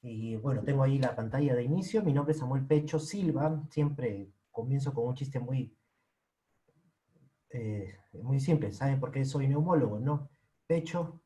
Y bueno, tengo ahí la pantalla de inicio. Mi nombre es Samuel Pecho Silva. Siempre comienzo con un chiste muy simple. ¿Saben por qué soy neumólogo, no? Pecho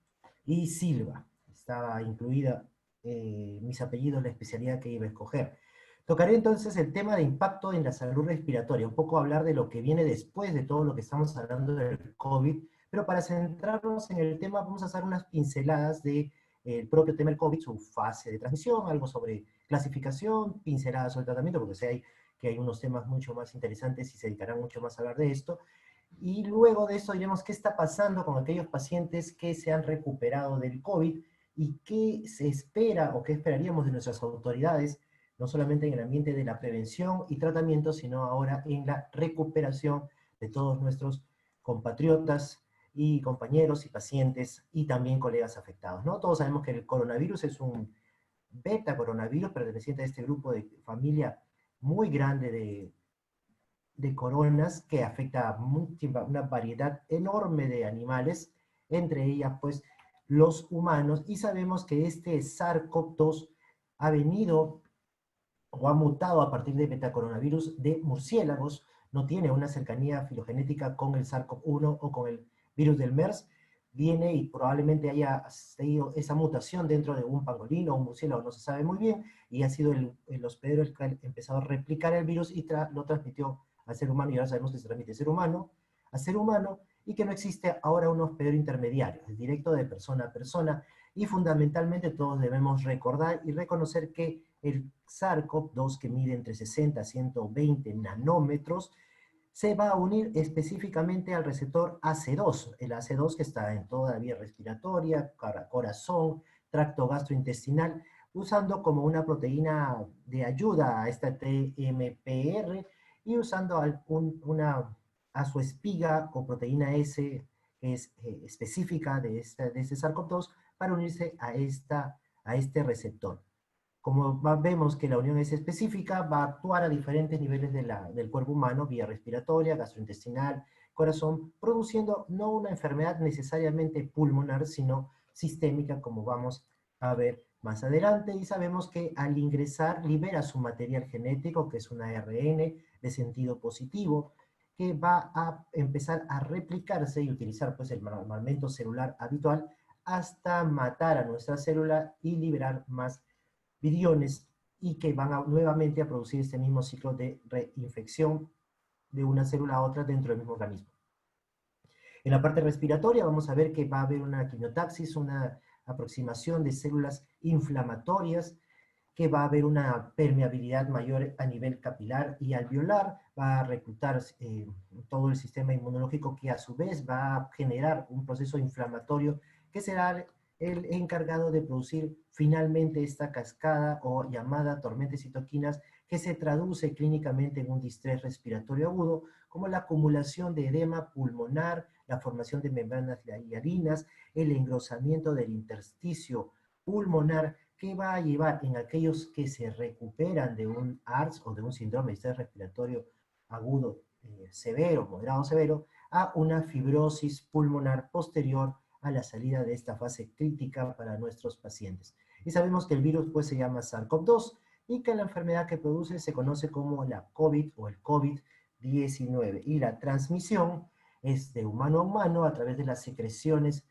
y Silva. Estaba incluida mis apellidos, la especialidad que iba a escoger. Tocaré entonces el tema de impacto en la salud respiratoria, un poco hablar de lo que viene después de todo lo que estamos hablando del COVID, pero para centrarnos en el tema vamos a hacer unas pinceladas de el propio tema del COVID, su fase de transmisión, algo sobre clasificación, pinceladas sobre tratamiento, porque sé que hay unos temas mucho más interesantes y se dedicarán mucho más a hablar de esto. Y luego de eso diremos qué está pasando con aquellos pacientes que se han recuperado del COVID y qué se espera o qué esperaríamos de nuestras autoridades, no solamente en el ambiente de la prevención y tratamiento, sino ahora en la recuperación de todos nuestros compatriotas y compañeros y pacientes y también colegas afectados, ¿no? Todos sabemos que el coronavirus es un beta coronavirus perteneciente a este grupo de familia muy grande de coronas que afecta a una variedad enorme de animales, entre ellas pues los humanos, y sabemos que este SARS-CoV-2 ha venido o ha mutado a partir de metacoronavirus de murciélagos, no tiene una cercanía filogenética con el SARS-CoV-1 o con el virus del MERS, viene y probablemente haya tenido esa mutación dentro de un pangolino o un murciélago, no se sabe muy bien, y ha sido el hospedero el que ha empezado a replicar el virus y lo transmitió al ser humano, y ahora sabemos que se transmite de ser humano a ser humano, y que no existe ahora un hospedero intermediario, es directo de persona a persona, y fundamentalmente todos debemos recordar y reconocer que el SARS-CoV-2, que mide entre 60 a 120 nanómetros, se va a unir específicamente al receptor AC2, el AC2 que está en toda la vía respiratoria, corazón, tracto gastrointestinal, usando como una proteína de ayuda a esta TMPR y usando a su espiga con proteína S, que es específica de este SARS-CoV-2, para unirse a este receptor. Como vemos que la unión es específica, va a actuar a diferentes niveles del cuerpo humano, vía respiratoria, gastrointestinal, corazón, produciendo no una enfermedad necesariamente pulmonar, sino sistémica, como vamos a ver más adelante. Y sabemos que al ingresar libera su material genético, que es un ARN de sentido positivo, que va a empezar a replicarse y utilizar pues el armamento celular habitual hasta matar a nuestra célula y liberar más viriones, y que van nuevamente a producir este mismo ciclo de reinfección de una célula a otra dentro del mismo organismo. En la parte respiratoria vamos a ver que va a haber una quimiotaxis, una aproximación de células inflamatorias, que va a haber una permeabilidad mayor a nivel capilar y alveolar, va a reclutar todo el sistema inmunológico, que a su vez va a generar un proceso inflamatorio que será el encargado de producir finalmente esta cascada o llamada tormenta de citoquinas, que se traduce clínicamente en un distrés respiratorio agudo, como la acumulación de edema pulmonar, la formación de membranas hialinas, el engrosamiento del intersticio pulmonar, que va a llevar en aquellos que se recuperan de un ARDS o de un síndrome de estrés respiratorio agudo severo, moderado severo, a una fibrosis pulmonar posterior a la salida de esta fase crítica para nuestros pacientes. Y sabemos que el virus pues se llama SARS-CoV-2 y que la enfermedad que produce se conoce como la COVID o el COVID-19, y la transmisión es de humano a humano a través de las secreciones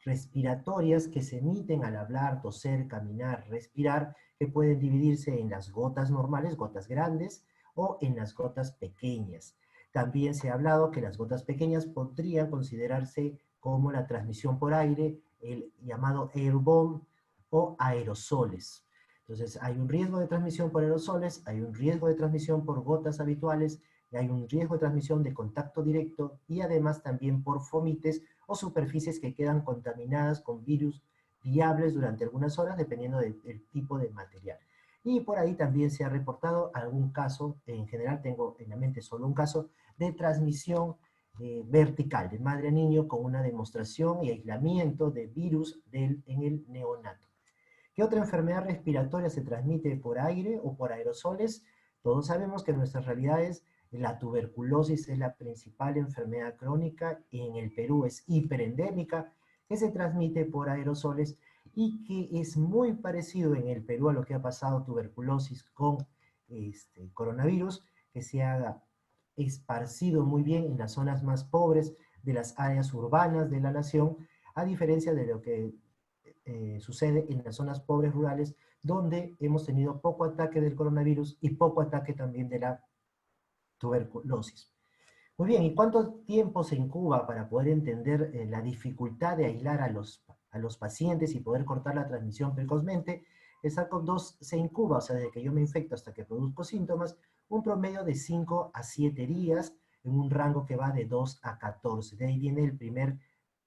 respiratorias que se emiten al hablar, toser, caminar, respirar, que pueden dividirse en las gotas normales, gotas grandes, o en las gotas pequeñas. También se ha hablado que las gotas pequeñas podrían considerarse como la transmisión por aire, el llamado airborne o aerosoles. Entonces, hay un riesgo de transmisión por aerosoles, hay un riesgo de transmisión por gotas habituales, y hay un riesgo de transmisión de contacto directo, y además también por fomites o superficies que quedan contaminadas con virus viables durante algunas horas, dependiendo del tipo de material. Y por ahí también se ha reportado algún caso, en general tengo en la mente solo un caso, de transmisión vertical, de madre a niño, con una demostración y aislamiento de virus en el neonato. ¿Qué otra enfermedad respiratoria se transmite por aire o por aerosoles? Todos sabemos que en nuestras realidades la tuberculosis es la principal enfermedad crónica, y en el Perú es hiperendémica, que se transmite por aerosoles, y que es muy parecido en el Perú a lo que ha pasado tuberculosis con coronavirus, que se haga esparcido muy bien en las zonas más pobres de las áreas urbanas de la nación, a diferencia de lo que sucede en las zonas pobres rurales, donde hemos tenido poco ataque del coronavirus y poco ataque también de la tuberculosis. Muy bien, ¿y cuánto tiempo se incuba para poder entender la dificultad de aislar a los pacientes y poder cortar la transmisión precozmente? El SARS-CoV-2 se incuba, o sea, desde que yo me infecto hasta que produzco síntomas, un promedio de 5 a 7 días, en un rango que va de 2 a 14. De ahí viene el primer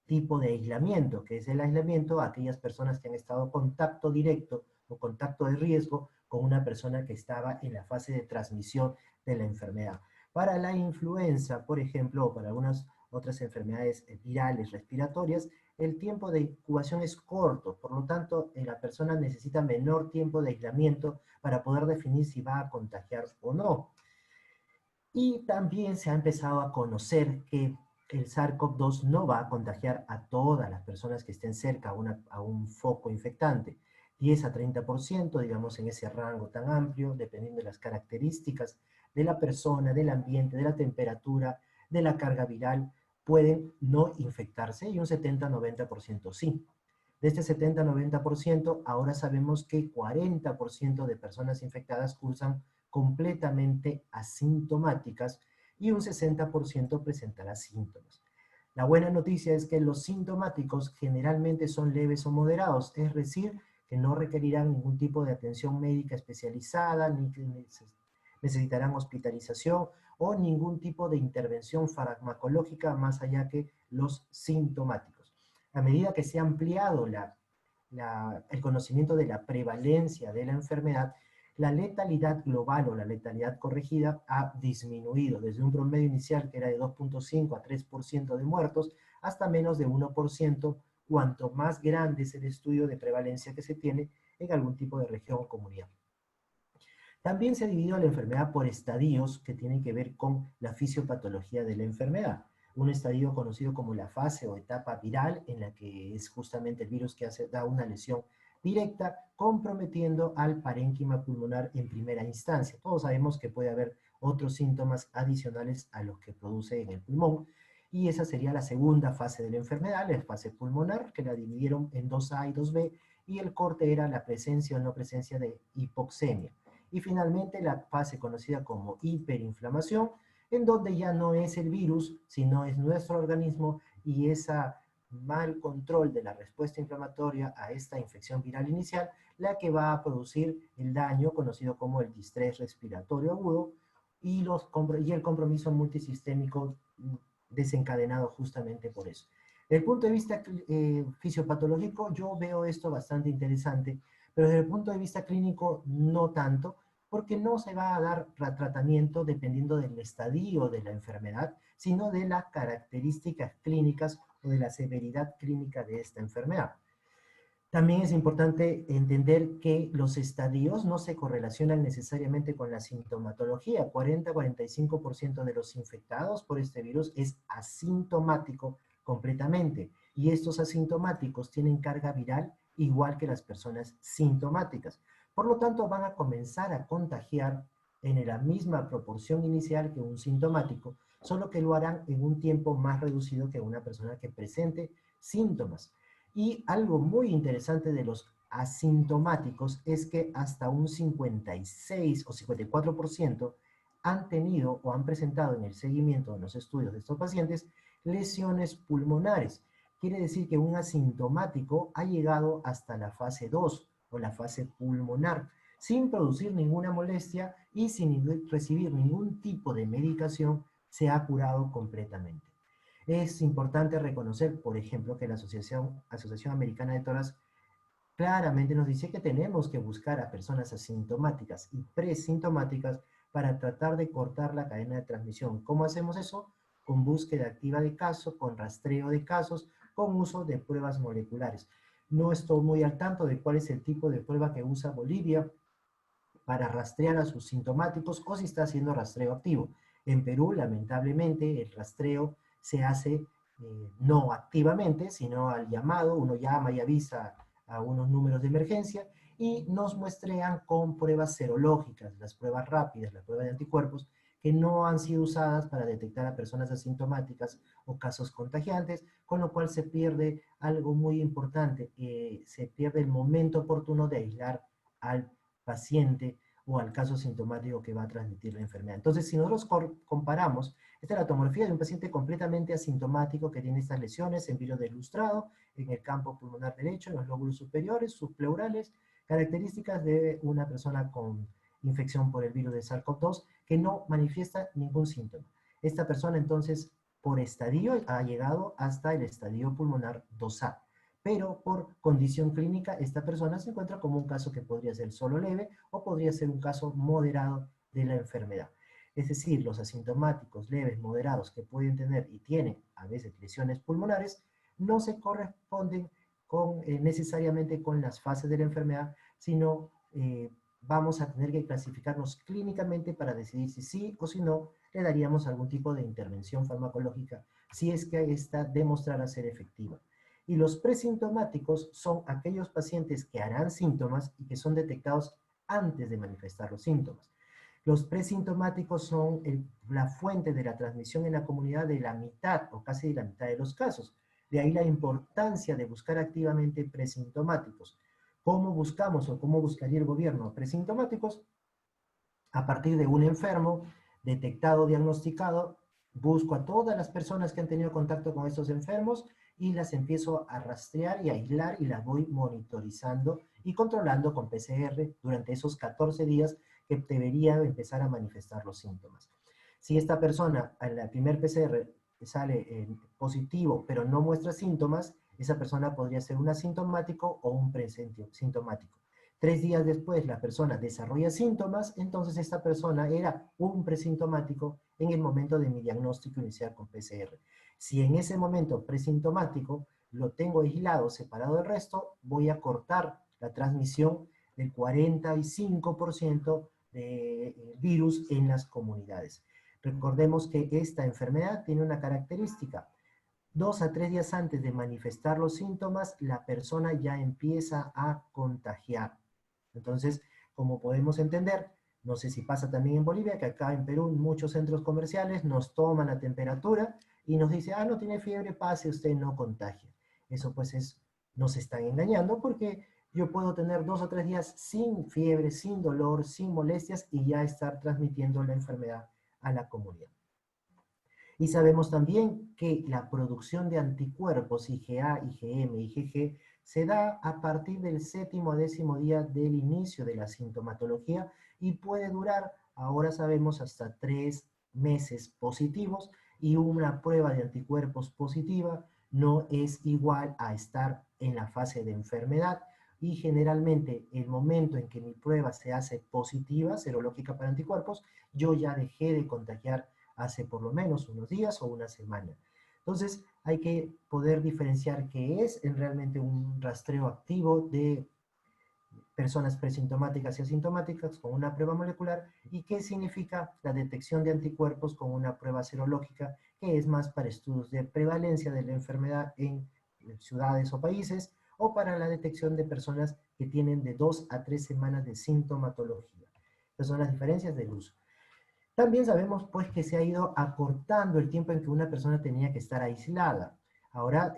tipo de aislamiento, que es el aislamiento a aquellas personas que han estado en contacto directo o contacto de riesgo con una persona que estaba en la fase de transmisión de la enfermedad. Para la influenza, por ejemplo, o para algunas otras enfermedades virales respiratorias, el tiempo de incubación es corto, por lo tanto, la persona necesita menor tiempo de aislamiento para poder definir si va a contagiar o no. Y también se ha empezado a conocer que el SARS-CoV-2 no va a contagiar a todas las personas que estén cerca a un foco infectante. 10 a 30%, digamos, en ese rango tan amplio, dependiendo de las características de la persona, del ambiente, de la temperatura, de la carga viral, pueden no infectarse y un 70-90% sí. De este 70-90%, ahora sabemos que 40% de personas infectadas cursan completamente asintomáticas y un 60% presentará síntomas. La buena noticia es que los sintomáticos generalmente son leves o moderados, es decir, que no requerirán ningún tipo de atención médica especializada, ni que necesitarán hospitalización o ningún tipo de intervención farmacológica más allá que los sintomáticos. A medida que se ha ampliado el conocimiento de la prevalencia de la enfermedad, la letalidad global o la letalidad corregida ha disminuido desde un promedio inicial que era de 2.5 a 3% de muertos hasta menos de 1%, cuanto más grande es el estudio de prevalencia que se tiene en algún tipo de región o comunidad. También se ha dividido la enfermedad por estadios que tienen que ver con la fisiopatología de la enfermedad. Un estadio conocido como la fase o etapa viral, en la que es justamente el virus que da una lesión directa, comprometiendo al parénquima pulmonar en primera instancia. Todos sabemos que puede haber otros síntomas adicionales a los que produce en el pulmón, y esa sería la segunda fase de la enfermedad, la fase pulmonar, que la dividieron en 2A y 2B, y el corte era la presencia o no presencia de hipoxemia. Y finalmente la fase conocida como hiperinflamación, en donde ya no es el virus, sino es nuestro organismo y ese mal control de la respuesta inflamatoria a esta infección viral inicial, la que va a producir el daño conocido como el distrés respiratorio agudo y el compromiso multisistémico desencadenado justamente por eso. Desde el punto de vista fisiopatológico, yo veo esto bastante interesante, pero desde el punto de vista clínico no tanto, porque no se va a dar tratamiento dependiendo del estadio de la enfermedad, sino de las características clínicas o de la severidad clínica de esta enfermedad. También es importante entender que los estadios no se correlacionan necesariamente con la sintomatología. 40-45% de los infectados por este virus es asintomático completamente. Y estos asintomáticos tienen carga viral igual que las personas sintomáticas. Por lo tanto, van a comenzar a contagiar en la misma proporción inicial que un sintomático, solo que lo harán en un tiempo más reducido que una persona que presente síntomas. Y algo muy interesante de los asintomáticos es que hasta un 56 o 54% han tenido o han presentado en el seguimiento de los estudios de estos pacientes lesiones pulmonares. Quiere decir que un asintomático ha llegado hasta la fase 2 o la fase pulmonar sin producir ninguna molestia y sin recibir ningún tipo de medicación, se ha curado completamente. Es importante reconocer, por ejemplo, que la Asociación Americana de Toras claramente nos dice que tenemos que buscar a personas asintomáticas y presintomáticas para tratar de cortar la cadena de transmisión. ¿Cómo hacemos eso? Con búsqueda activa de casos, con rastreo de casos, con uso de pruebas moleculares. No estoy muy al tanto de cuál es el tipo de prueba que usa Bolivia para rastrear a sus sintomáticos o si está haciendo rastreo activo. En Perú, lamentablemente, el rastreo se hace no activamente, sino al llamado, uno llama y avisa a unos números de emergencia y nos muestrean con pruebas serológicas, las pruebas rápidas, la prueba de anticuerpos, que no han sido usadas para detectar a personas asintomáticas o casos contagiantes, con lo cual se pierde algo muy importante, se pierde el momento oportuno de aislar al paciente o al caso sintomático que va a transmitir la enfermedad. Entonces, si nosotros comparamos, esta es la tomografía de un paciente completamente asintomático que tiene estas lesiones en virus deslustrado, en el campo pulmonar derecho, en los lóbulos superiores, subpleurales, características de una persona con infección por el virus de SARS-CoV-2 que no manifiesta ningún síntoma. Esta persona entonces, por estadio, ha llegado hasta el estadio pulmonar 2A, pero por condición clínica esta persona se encuentra como un caso que podría ser solo leve o podría ser un caso moderado de la enfermedad. Es decir, los asintomáticos leves, moderados que pueden tener y tienen a veces lesiones pulmonares, no se corresponden necesariamente con las fases de la enfermedad, sino vamos a tener que clasificarnos clínicamente para decidir si sí o si no le daríamos algún tipo de intervención farmacológica si es que esta demostrara ser efectiva. Y los presintomáticos son aquellos pacientes que harán síntomas y que son detectados antes de manifestar los síntomas. Los presintomáticos son la fuente de la transmisión en la comunidad de la mitad o casi de la mitad de los casos. De ahí la importancia de buscar activamente presintomáticos. ¿Cómo buscamos o cómo buscaría el gobierno presintomáticos? A partir de un enfermo detectado, diagnosticado, busco a todas las personas que han tenido contacto con estos enfermos y las empiezo a rastrear y a aislar y las voy monitorizando y controlando con PCR durante esos 14 días que debería empezar a manifestar los síntomas. Si esta persona en la primer PCR sale positivo pero no muestra síntomas, esa persona podría ser un asintomático o un presintomático. 3 días después la persona desarrolla síntomas, entonces esta persona era un presintomático en el momento de mi diagnóstico inicial con PCR. Si en ese momento presintomático lo tengo aislado, separado del resto, voy a cortar la transmisión del 45% de virus en las comunidades. Recordemos que esta enfermedad tiene una característica. 2 a 3 días antes de manifestar los síntomas, la persona ya empieza a contagiar. Entonces, como podemos entender, no sé si pasa también en Bolivia, que acá en Perú muchos centros comerciales nos toman la temperatura y nos dicen, ah, no tiene fiebre, pase, usted no contagia. Eso pues nos están engañando porque yo puedo tener 2 o 3 días sin fiebre, sin dolor, sin molestias y ya estar transmitiendo la enfermedad a la comunidad. Y sabemos también que la producción de anticuerpos IgA, IgM, IgG se da a partir del 7º a 10º día del inicio de la sintomatología y puede durar, ahora sabemos, hasta 3 meses positivos y una prueba de anticuerpos positiva no es igual a estar en la fase de enfermedad y generalmente el momento en que mi prueba se hace positiva, serológica para anticuerpos, yo ya dejé de contagiar hace por lo menos unos días o una semana. Entonces, hay que poder diferenciar qué es realmente un rastreo activo de personas presintomáticas y asintomáticas con una prueba molecular y qué significa la detección de anticuerpos con una prueba serológica, que es más para estudios de prevalencia de la enfermedad en ciudades o países, o para la detección de personas que tienen de 2 a 3 semanas de sintomatología. Estas son las diferencias del uso. También sabemos pues que se ha ido acortando el tiempo en que una persona tenía que estar aislada. Ahora,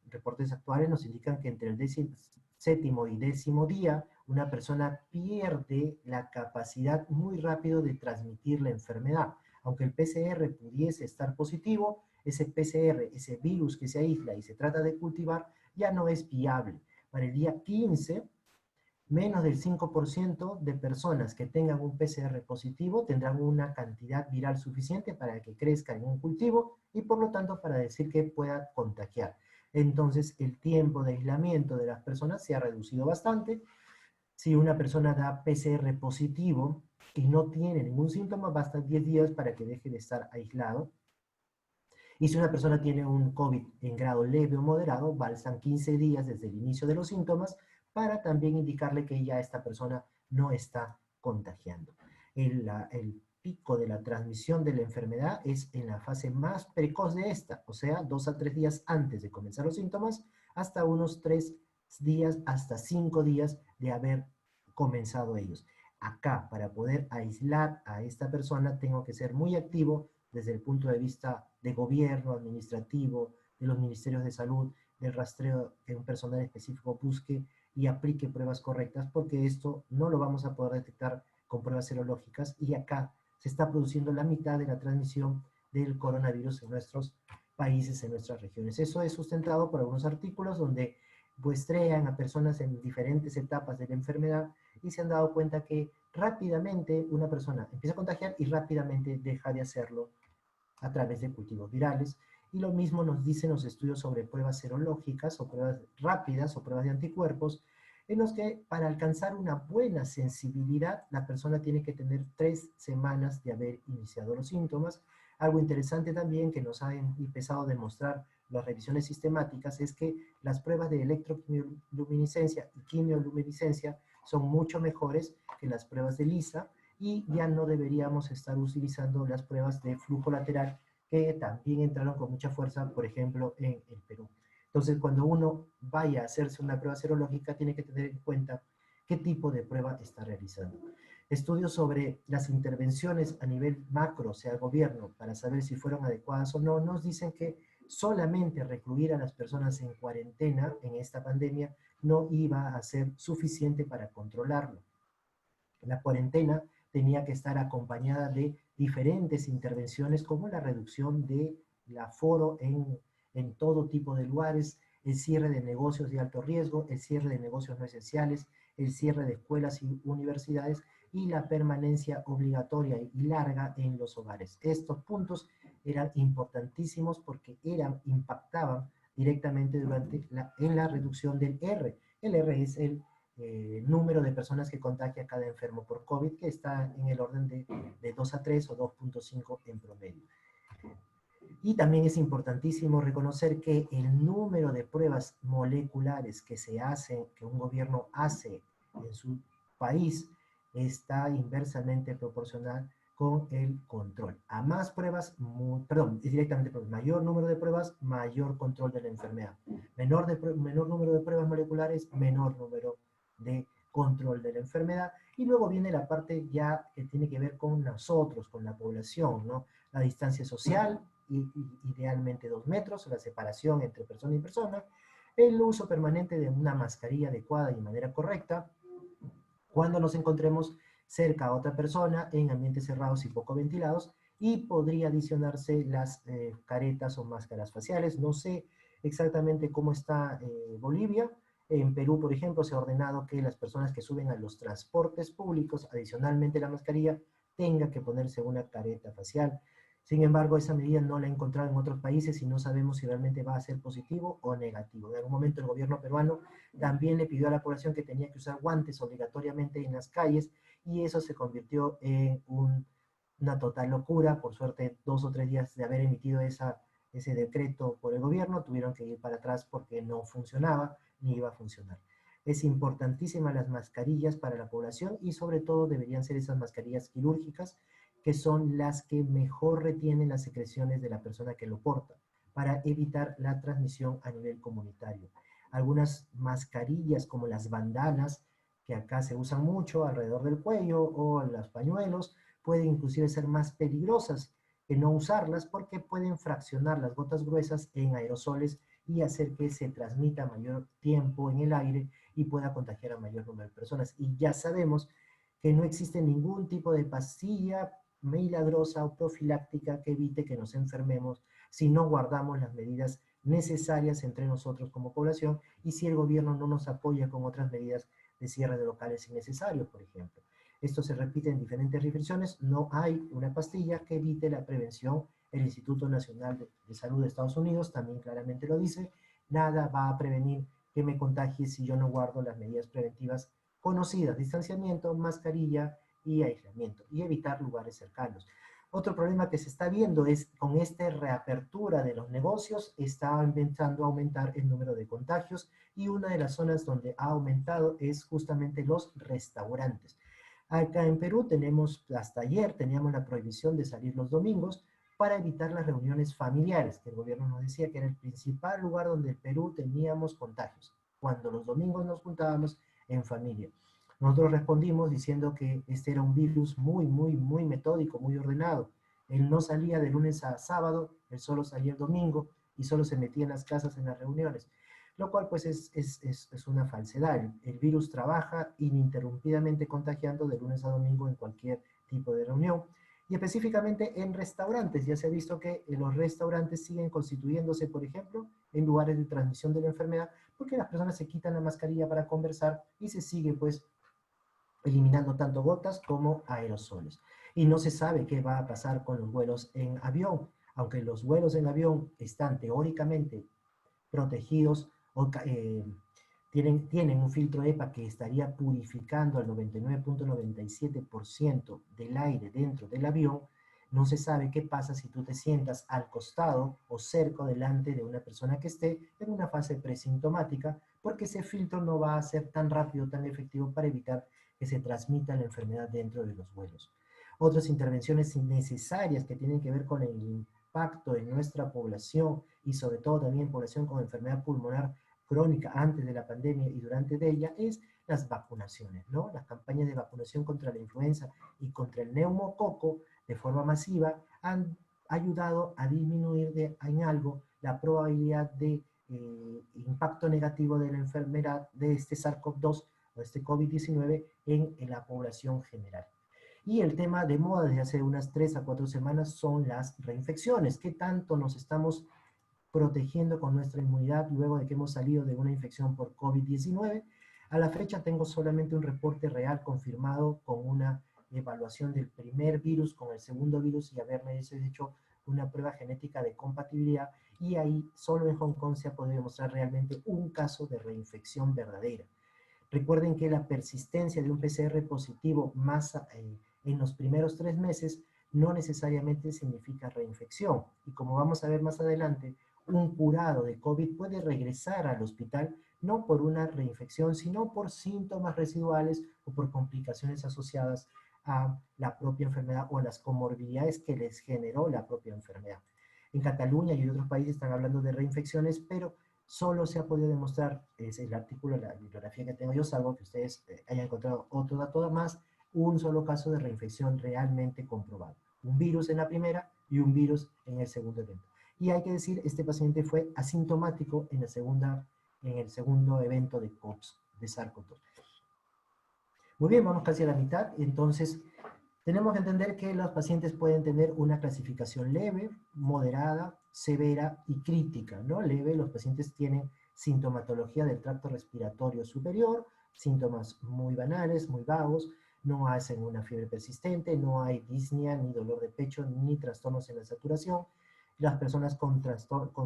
reportes actuales nos indican que entre el 7º y 10º día, una persona pierde la capacidad muy rápido de transmitir la enfermedad. Aunque el PCR pudiese estar positivo, ese PCR, ese virus que se aísla y se trata de cultivar, ya no es viable. Para el día 15, menos del 5% de personas que tengan un PCR positivo tendrán una cantidad viral suficiente para que crezca en un cultivo y por lo tanto para decir que pueda contagiar. Entonces el tiempo de aislamiento de las personas se ha reducido bastante. Si una persona da PCR positivo y no tiene ningún síntoma, basta 10 días para que deje de estar aislado. Y si una persona tiene un COVID en grado leve o moderado, balstan 15 días desde el inicio de los síntomas para también indicarle que ya esta persona no está contagiando. El pico de la transmisión de la enfermedad es en la fase más precoz de esta, o sea, 2 a 3 días antes de comenzar los síntomas, hasta unos 3 días hasta 5 días de haber comenzado ellos. Acá, para poder aislar a esta persona, tengo que ser muy activo desde el punto de vista de gobierno, administrativo, de los ministerios de salud, del rastreo que un personal específico busque y aplique pruebas correctas, porque esto no lo vamos a poder detectar con pruebas serológicas y acá se está produciendo la mitad de la transmisión del coronavirus en nuestros países, en nuestras regiones. Eso es sustentado por algunos artículos donde muestrean a personas en diferentes etapas de la enfermedad y se han dado cuenta que rápidamente una persona empieza a contagiar y rápidamente deja de hacerlo a través de cultivos virales. Y lo mismo nos dicen los estudios sobre pruebas serológicas o pruebas rápidas o pruebas de anticuerpos, en los que para alcanzar una buena sensibilidad la persona tiene que tener 3 semanas de haber iniciado los síntomas. Algo interesante también que nos ha empezado a demostrar las revisiones sistemáticas es que las pruebas de electroluminiscencia y quimioluminiscencia son mucho mejores que las pruebas de LISA y ya no deberíamos estar utilizando las pruebas de flujo lateral que también entraron con mucha fuerza, por ejemplo, en el Perú. Entonces, cuando uno vaya a hacerse una prueba serológica, tiene que tener en cuenta qué tipo de prueba está realizando. Estudios sobre las intervenciones a nivel macro, sea el gobierno, para saber si fueron adecuadas o no, nos dicen que solamente recluir a las personas en cuarentena en esta pandemia no iba a ser suficiente para controlarlo. La cuarentena tenía que estar acompañada de diferentes intervenciones como la reducción del aforo en todo tipo de lugares, el cierre de negocios de alto riesgo, el cierre de negocios no esenciales, el cierre de escuelas y universidades y la permanencia obligatoria y larga en los hogares. Estos puntos eran importantísimos porque impactaban directamente en la reducción del R. El R es el número de personas que contagia cada enfermo por COVID, que está en el orden de 2 a 3 o 2.5 en promedio. Y también es importantísimo reconocer que el número de pruebas moleculares que se hacen, que un gobierno hace en su país, está inversamente proporcional con el control. A más pruebas, perdón, es directamente por mayor número de pruebas, mayor control de la enfermedad. Menor número de pruebas moleculares, menor número de control de la enfermedad. Y luego viene la parte ya que tiene que ver con nosotros, con la población, ¿no? La distancia social, idealmente 2 metros, la separación entre persona y persona, el uso permanente de una mascarilla adecuada y de manera correcta, cuando nos encontremos cerca a otra persona en ambientes cerrados y poco ventilados, y podría adicionarse las caretas o máscaras faciales. No sé exactamente cómo está Bolivia. En Perú, por ejemplo, se ha ordenado que las personas que suben a los transportes públicos, adicionalmente la mascarilla, tenga que ponerse una careta facial. Sin embargo, esa medida no la he encontrado en otros países y no sabemos si realmente va a ser positivo o negativo. En algún momento el gobierno peruano también le pidió a la población que tenía que usar guantes obligatoriamente en las calles y eso se convirtió en una total locura. Por suerte, 2 o 3 días de haber emitido ese decreto por el gobierno, tuvieron que ir para atrás porque no funcionaba ni iba a funcionar. Es importantísima las mascarillas para la población y sobre todo deberían ser esas mascarillas quirúrgicas que son las que mejor retienen las secreciones de la persona que lo porta para evitar la transmisión a nivel comunitario. Algunas mascarillas como las bandanas, que acá se usan mucho alrededor del cuello, o los pañuelos, pueden inclusive ser más peligrosas que no usarlas porque pueden fraccionar las gotas gruesas en aerosoles y hacer que se transmita mayor tiempo en el aire y pueda contagiar a mayor número de personas. Y ya sabemos que no existe ningún tipo de pastilla milagrosa o profiláctica que evite que nos enfermemos si no guardamos las medidas necesarias entre nosotros como población y si el gobierno no nos apoya con otras medidas de cierre de locales innecesarios, por ejemplo. Esto se repite en diferentes reflexiones. No hay una pastilla que evite la prevención. El Instituto Nacional de Salud de Estados Unidos también claramente lo dice. Nada va a prevenir que me contagie si yo no guardo las medidas preventivas conocidas: distanciamiento, mascarilla y aislamiento, y evitar lugares cercanos. Otro problema que se está viendo es con esta reapertura de los negocios, está empezando a aumentar el número de contagios y una de las zonas donde ha aumentado es justamente los restaurantes. Acá en Perú tenemos, hasta ayer teníamos la prohibición de salir los domingos para evitar las reuniones familiares, que el gobierno nos decía que era el principal lugar donde en Perú teníamos contagios. cuando los domingos nos juntábamos en familia. Nosotros respondimos diciendo que este era un virus muy metódico, muy ordenado. Él no salía de lunes a sábado, él solo salía el domingo y solo se metía en las casas en las reuniones, lo cual pues es una falsedad. El virus trabaja ininterrumpidamente contagiando de lunes a domingo en cualquier tipo de reunión y específicamente en restaurantes. Ya se ha visto que los restaurantes siguen constituyéndose, por ejemplo, en lugares de transmisión de la enfermedad porque las personas se quitan la mascarilla para conversar y se sigue pues eliminando tanto gotas como aerosoles. Y no se sabe qué va a pasar con los vuelos en avión, aunque los vuelos en avión están teóricamente protegidos o tienen un filtro EPA que estaría purificando al 99.97% del aire dentro del avión. No se sabe qué pasa si tú te sientas al costado o cerca delante de una persona que esté en una fase presintomática, porque ese filtro no va a ser tan rápido, tan efectivo para evitar que se transmita la enfermedad dentro de los vuelos. Otras intervenciones innecesarias que tienen que ver con el impacto en nuestra población y sobre todo también población con enfermedad pulmonar crónica antes de la pandemia y durante de ella es las vacunaciones, ¿no? Las campañas de vacunación contra la influenza y contra el neumococo de forma masiva han ayudado a disminuir en algo la probabilidad de impacto negativo de la enfermedad de este SARS-CoV-2 o este COVID-19 en la población general. Y el tema de moda desde hace unas 3 a 4 semanas son las reinfecciones. ¿Qué tanto nos estamos protegiendo con nuestra inmunidad luego de que hemos salido de una infección por COVID-19? A la fecha tengo solamente un reporte real confirmado con una evaluación del primer virus con el segundo virus y haberme hecho una prueba genética de compatibilidad, y ahí solo en Hong Kong se ha podido demostrar realmente un caso de reinfección verdadera. Recuerden que la persistencia de un PCR positivo más en los primeros 3 meses no necesariamente significa reinfección. Y como vamos a ver más adelante, un curado de COVID puede regresar al hospital no por una reinfección, sino por síntomas residuales o por complicaciones asociadas a la propia enfermedad o las comorbilidades que les generó la propia enfermedad. En Cataluña y en otros países están hablando de reinfecciones, pero solo se ha podido demostrar, es el artículo, la bibliografía que tengo yo, salvo que ustedes hayan encontrado otro dato más, un solo caso de reinfección realmente comprobado. Un virus en la primera y un virus en el segundo evento. Y hay que decir, este paciente fue asintomático en el segundo evento de COPS, de SARS-CoV-2. Muy bien, vamos casi a la mitad. Entonces, tenemos que entender que los pacientes pueden tener una clasificación leve, moderada, severa y crítica, ¿no? Leve, los pacientes tienen sintomatología del tracto respiratorio superior, síntomas muy banales, muy vagos, no hacen una fiebre persistente, no hay disnea, ni dolor de pecho, ni trastornos en la saturación. Las personas con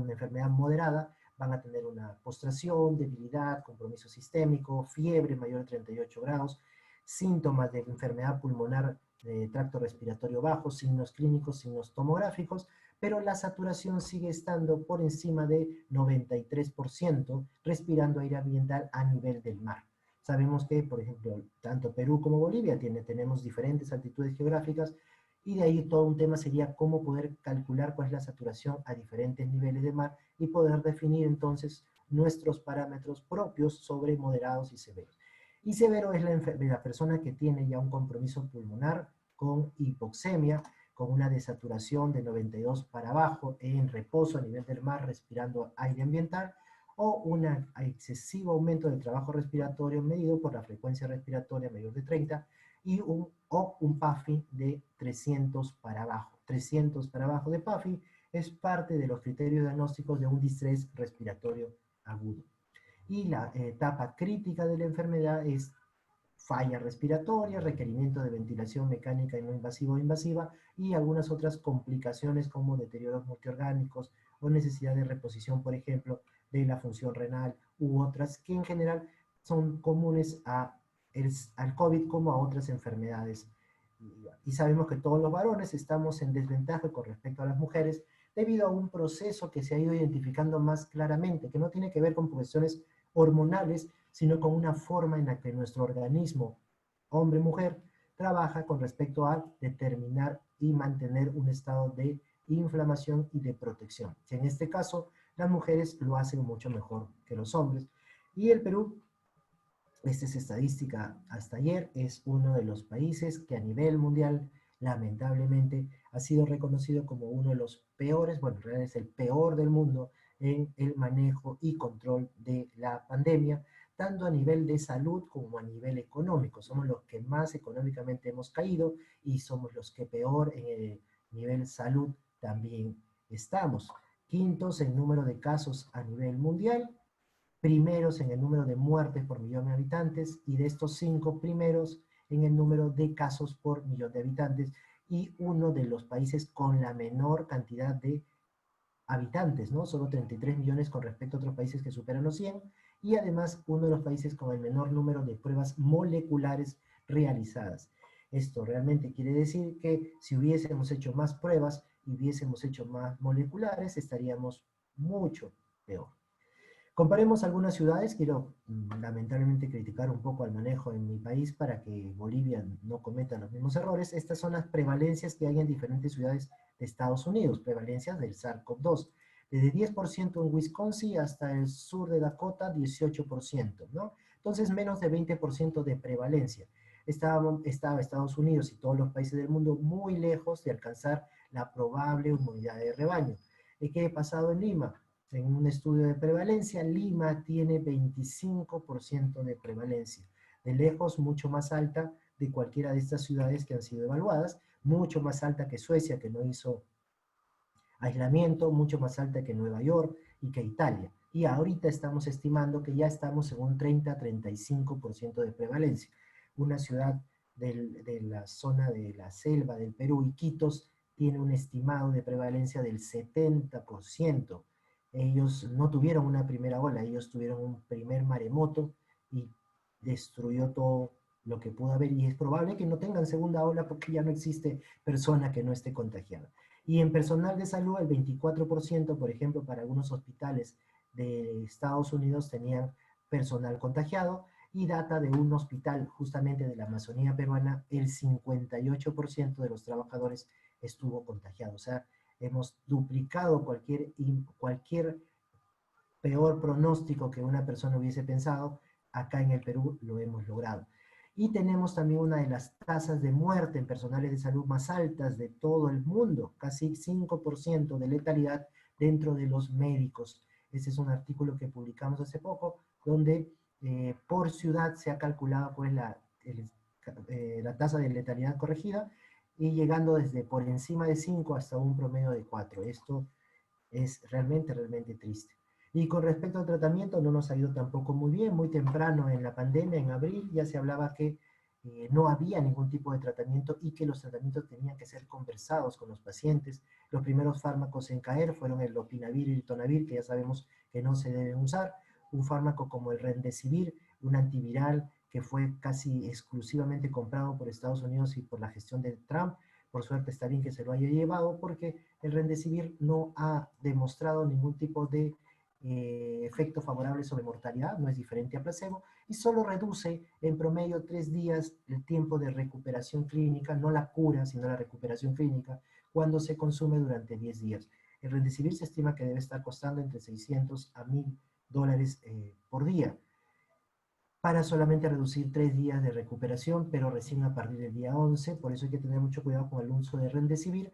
enfermedad moderada van a tener una postración, debilidad, compromiso sistémico, fiebre mayor de 38 grados, síntomas de enfermedad pulmonar de tracto respiratorio bajo, signos clínicos, signos tomográficos, pero la saturación sigue estando por encima de 93%, respirando aire ambiental a nivel del mar. Sabemos que, por ejemplo, tanto Perú como Bolivia tenemos diferentes altitudes geográficas, y de ahí todo un tema sería cómo poder calcular cuál es la saturación a diferentes niveles de mar y poder definir entonces nuestros parámetros propios sobre moderados y severos. Y severo es la persona que tiene ya un compromiso pulmonar con hipoxemia, con una desaturación de 92 para abajo en reposo a nivel del mar, respirando aire ambiental, o un excesivo aumento del trabajo respiratorio medido por la frecuencia respiratoria mayor de 30 o un PAFI de 300 para abajo. 300 para abajo de PAFI es parte de los criterios diagnósticos de un distrés respiratorio agudo. Y la etapa crítica de la enfermedad es falla respiratoria, requerimiento de ventilación mecánica y no invasiva o invasiva, y algunas otras complicaciones como deterioros multiorgánicos o necesidad de reposición, por ejemplo, de la función renal u otras que en general son comunes al COVID como a otras enfermedades. Y sabemos que todos los varones estamos en desventaja con respecto a las mujeres debido a un proceso que se ha ido identificando más claramente, que no tiene que ver con cuestiones hormonales, sino con una forma en la que nuestro organismo, hombre-mujer, trabaja con respecto a determinar y mantener un estado de inflamación y de protección. En este caso, las mujeres lo hacen mucho mejor que los hombres. Y el Perú, esta es estadística hasta ayer, es uno de los países que a nivel mundial, lamentablemente, ha sido reconocido como uno de los peores, bueno, en realidad es el peor del mundo en el manejo y control de la pandemia, tanto a nivel de salud como a nivel económico. Somos los que más económicamente hemos caído y somos los que peor en el nivel salud también estamos. Quintos en número de casos a nivel mundial, primeros en el número de muertes por millón de habitantes y de estos 5 primeros en el número de casos por millón de habitantes y uno de los países con la menor cantidad de habitantes, ¿no? Solo 33 millones con respecto a otros países que superan los 100 y además uno de los países con el menor número de pruebas moleculares realizadas. Esto realmente quiere decir que si hubiésemos hecho más pruebas y hubiésemos hecho más moleculares, estaríamos mucho peor. Comparemos algunas ciudades, quiero lamentablemente criticar un poco al manejo en mi país para que Bolivia no cometa los mismos errores. Estas son las prevalencias que hay en diferentes ciudades de Estados Unidos, prevalencias del SARS-CoV-2. Desde 10% en Wisconsin hasta el sur de Dakota, 18%, ¿no? Entonces, menos de 20% de prevalencia. Estaba Estados Unidos y todos los países del mundo muy lejos de alcanzar la probable inmunidad de rebaño. ¿Qué ha pasado en Lima? En un estudio de prevalencia, Lima tiene 25% de prevalencia, de lejos mucho más alta de cualquiera de estas ciudades que han sido evaluadas, mucho más alta que Suecia, que no hizo aislamiento, mucho más alta que Nueva York y que Italia. Y ahorita estamos estimando que ya estamos en un 30-35% de prevalencia. Una ciudad de la zona de la selva del Perú, Iquitos, tiene un estimado de prevalencia del 70%. Ellos no tuvieron una primera ola, ellos tuvieron un primer maremoto y destruyó todo lo que pudo haber y es probable que no tengan segunda ola porque ya no existe persona que no esté contagiada. Y en personal de salud, el 24%, por ejemplo, para algunos hospitales de Estados Unidos tenían personal contagiado y data de un hospital justamente de la Amazonía peruana, el 58% de los trabajadores estuvo contagiado. O sea, hemos duplicado cualquier peor pronóstico que una persona hubiese pensado, acá en el Perú lo hemos logrado. Y tenemos también una de las tasas de muerte en personales de salud más altas de todo el mundo, casi 5% de letalidad dentro de los médicos. Ese es un artículo que publicamos hace poco, donde por ciudad se ha calculado pues, la tasa de letalidad corregida y llegando desde por encima de 5 hasta un promedio de 4. Esto es realmente, realmente triste. Y con respecto al tratamiento, no nos ha ido tampoco muy bien. Muy temprano en la pandemia, en abril, ya se hablaba que no había ningún tipo de tratamiento y que los tratamientos tenían que ser conversados con los pacientes. Los primeros fármacos en caer fueron el lopinavir y el ritonavir, que ya sabemos que no se deben usar. Un fármaco como el remdesivir, un antiviral que fue casi exclusivamente comprado por Estados Unidos y por la gestión de Trump. Por suerte está bien que se lo haya llevado porque el remdesivir no ha demostrado ningún tipo de efecto favorable sobre mortalidad, no es diferente a placebo, y solo reduce en promedio 3 días el tiempo de recuperación clínica, no la cura, sino la recuperación clínica, cuando se consume durante 10 días. El remdesivir se estima que debe estar costando entre 600 a $1000 por día para solamente reducir 3 días de recuperación, pero recién a partir del día 11, por eso hay que tener mucho cuidado con el uso de remdesivir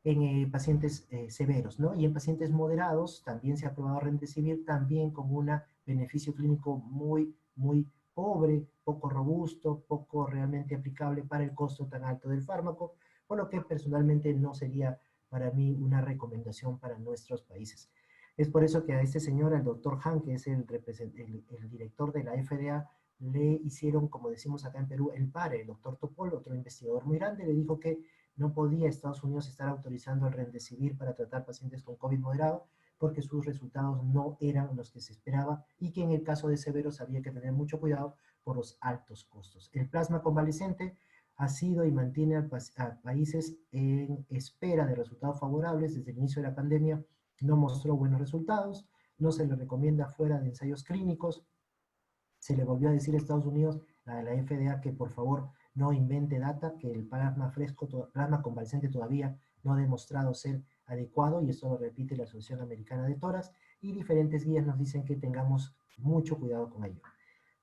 en pacientes severos, ¿no? Y en pacientes moderados también se ha probado remdesivir, también con un beneficio clínico muy, muy pobre, poco robusto, poco realmente aplicable para el costo tan alto del fármaco, por lo que personalmente no sería para mí una recomendación para nuestros países. Es por eso que a este señor, al doctor Han, que es el director de la FDA, le hicieron, como decimos acá en Perú, el pare. El doctor Topol, otro investigador muy grande, le dijo que no podía Estados Unidos estar autorizando el remdesivir para tratar pacientes con COVID moderado porque sus resultados no eran los que se esperaba y que en el caso de severos había que tener mucho cuidado por los altos costos. El plasma convalescente ha sido y mantiene a países en espera de resultados favorables desde el inicio de la pandemia. No mostró buenos resultados, no se le recomienda fuera de ensayos clínicos. Se le volvió a decir a Estados Unidos, a la FDA, que por favor no invente data, que el plasma fresco, plasma convalescente todavía no ha demostrado ser adecuado, y esto lo repite la Asociación Americana de Tórax, y diferentes guías nos dicen que tengamos mucho cuidado con ello.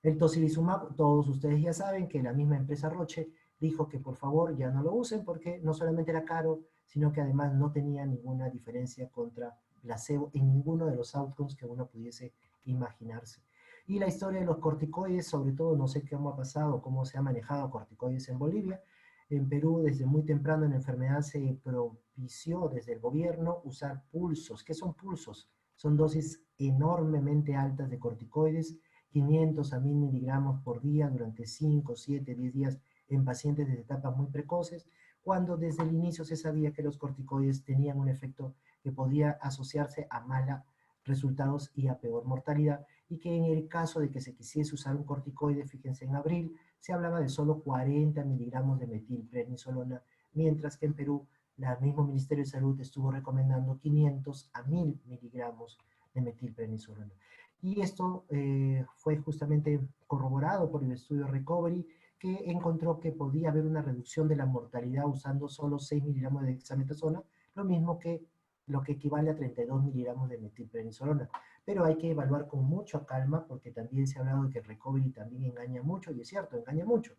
El tocilizumab, todos ustedes ya saben que la misma empresa Roche dijo que por favor ya no lo usen porque no solamente era caro, sino que además no tenía ninguna diferencia contra placebo en ninguno de los outcomes que uno pudiese imaginarse. Y la historia de los corticoides, sobre todo, no sé cómo ha pasado, cómo se ha manejado corticoides en Bolivia. En Perú, desde muy temprano en la enfermedad se propició desde el gobierno usar pulsos. ¿Qué son pulsos? Son dosis enormemente altas de corticoides, 500 a 1000 miligramos por día durante 5, 7, 10 días en pacientes de etapas muy precoces, cuando desde el inicio se sabía que los corticoides tenían un efecto que podía asociarse a malos resultados y a peor mortalidad, y que en el caso de que se quisiese usar un corticoide, fíjense, en abril se hablaba de solo 40 miligramos de metilprednisolona, mientras que en Perú el mismo Ministerio de Salud estuvo recomendando 500 a 1000 miligramos de metilprednisolona. Y esto fue justamente corroborado por el estudio Recovery, que encontró que podía haber una reducción de la mortalidad usando solo 6 miligramos de dexametasona, lo mismo que lo que equivale a 32 miligramos de metilprednisolona. Pero hay que evaluar con mucha calma porque también se ha hablado de que el recovery también engaña mucho, y es cierto, engaña mucho.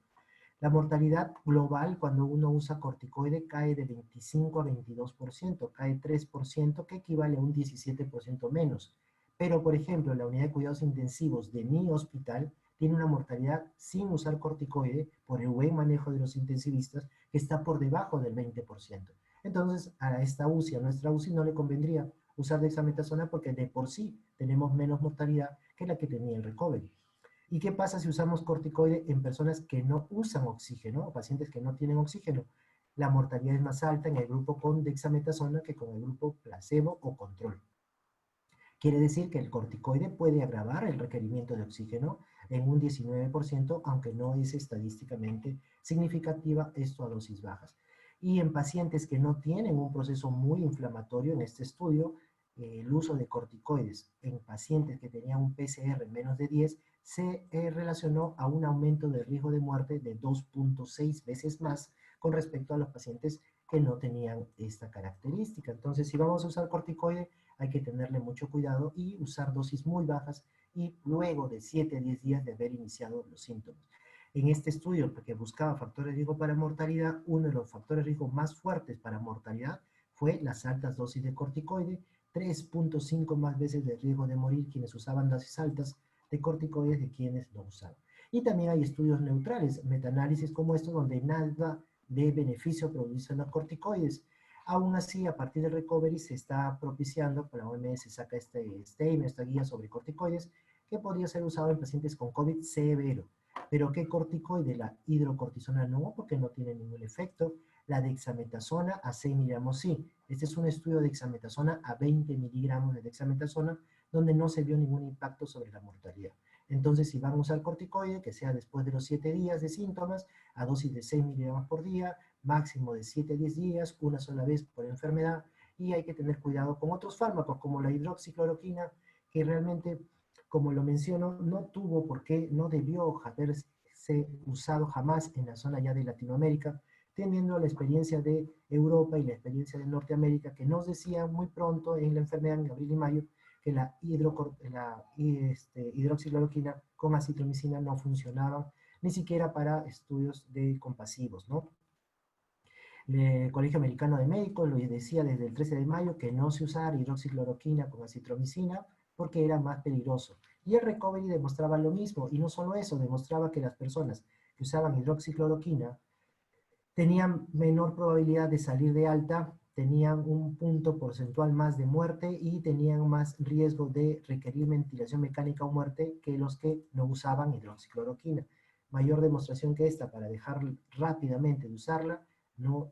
La mortalidad global cuando uno usa corticoide cae de 25 a 22%, cae 3%, que equivale a un 17% menos. Pero, por ejemplo, la unidad de cuidados intensivos de mi hospital tiene una mortalidad sin usar corticoide por el buen manejo de los intensivistas que está por debajo del 20%. Entonces, a esta UCI, a nuestra UCI, no le convendría usar dexametasona porque de por sí tenemos menos mortalidad que la que tenía el recovery. ¿Y qué pasa si usamos corticoide en personas que no usan oxígeno, o pacientes que no tienen oxígeno? La mortalidad es más alta en el grupo con dexametasona que con el grupo placebo o control. Quiere decir que el corticoide puede agravar el requerimiento de oxígeno en un 19%, aunque no es estadísticamente significativa esto a dosis bajas. Y en pacientes que no tienen un proceso muy inflamatorio, en este estudio, el uso de corticoides en pacientes que tenían un PCR menos de 10 se relacionó a un aumento de riesgo de muerte de 2.6 veces más con respecto a los pacientes que no tenían esta característica. Entonces, si vamos a usar corticoide, hay que tenerle mucho cuidado y usar dosis muy bajas y luego de 7 a 10 días de haber iniciado los síntomas. En este estudio, que buscaba factores de riesgo para mortalidad, uno de los factores de riesgo más fuertes para mortalidad fue las altas dosis de corticoide, 3.5 más veces de riesgo de morir quienes usaban dosis altas de corticoides de quienes no usaban. Y también hay estudios neutrales, metaanálisis como estos, donde nada de beneficio producen los corticoides. Aún así, a partir del recovery se está propiciando, por la OMS saca este statement, esta guía sobre corticoides, que podría ser usado en pacientes con COVID severo. Pero ¿qué corticoide? La hidrocortisona no, porque no tiene ningún efecto. La dexametasona a 6 miligramos sí. Este es un estudio de dexametasona a 20 miligramos de dexametasona, donde no se vio ningún impacto sobre la mortalidad. Entonces, si van a usar corticoide, que sea después de los 7 días de síntomas, a dosis de 6 miligramos por día, máximo de 7 a 10 días, una sola vez por enfermedad, y hay que tener cuidado con otros fármacos como la hidroxicloroquina, que realmente, como lo menciono, no tuvo por qué, no debió haberse usado jamás en la zona ya de Latinoamérica, teniendo la experiencia de Europa y la experiencia de Norteamérica, que nos decían muy pronto en la enfermedad, en abril y mayo, que la hidroxicloroquina con acitromicina no funcionaba, ni siquiera para estudios de compasivos, ¿no? El Colegio Americano de Médicos lo decía desde el 13 de mayo que no se usara hidroxicloroquina con acitromicina porque era más peligroso. Y el Recovery demostraba lo mismo, y no solo eso, demostraba que las personas que usaban hidroxicloroquina tenían menor probabilidad de salir de alta, tenían un punto porcentual más de muerte y tenían más riesgo de requerir ventilación mecánica o muerte que los que no usaban hidroxicloroquina. Mayor demostración que esta para dejar rápidamente de usarla, no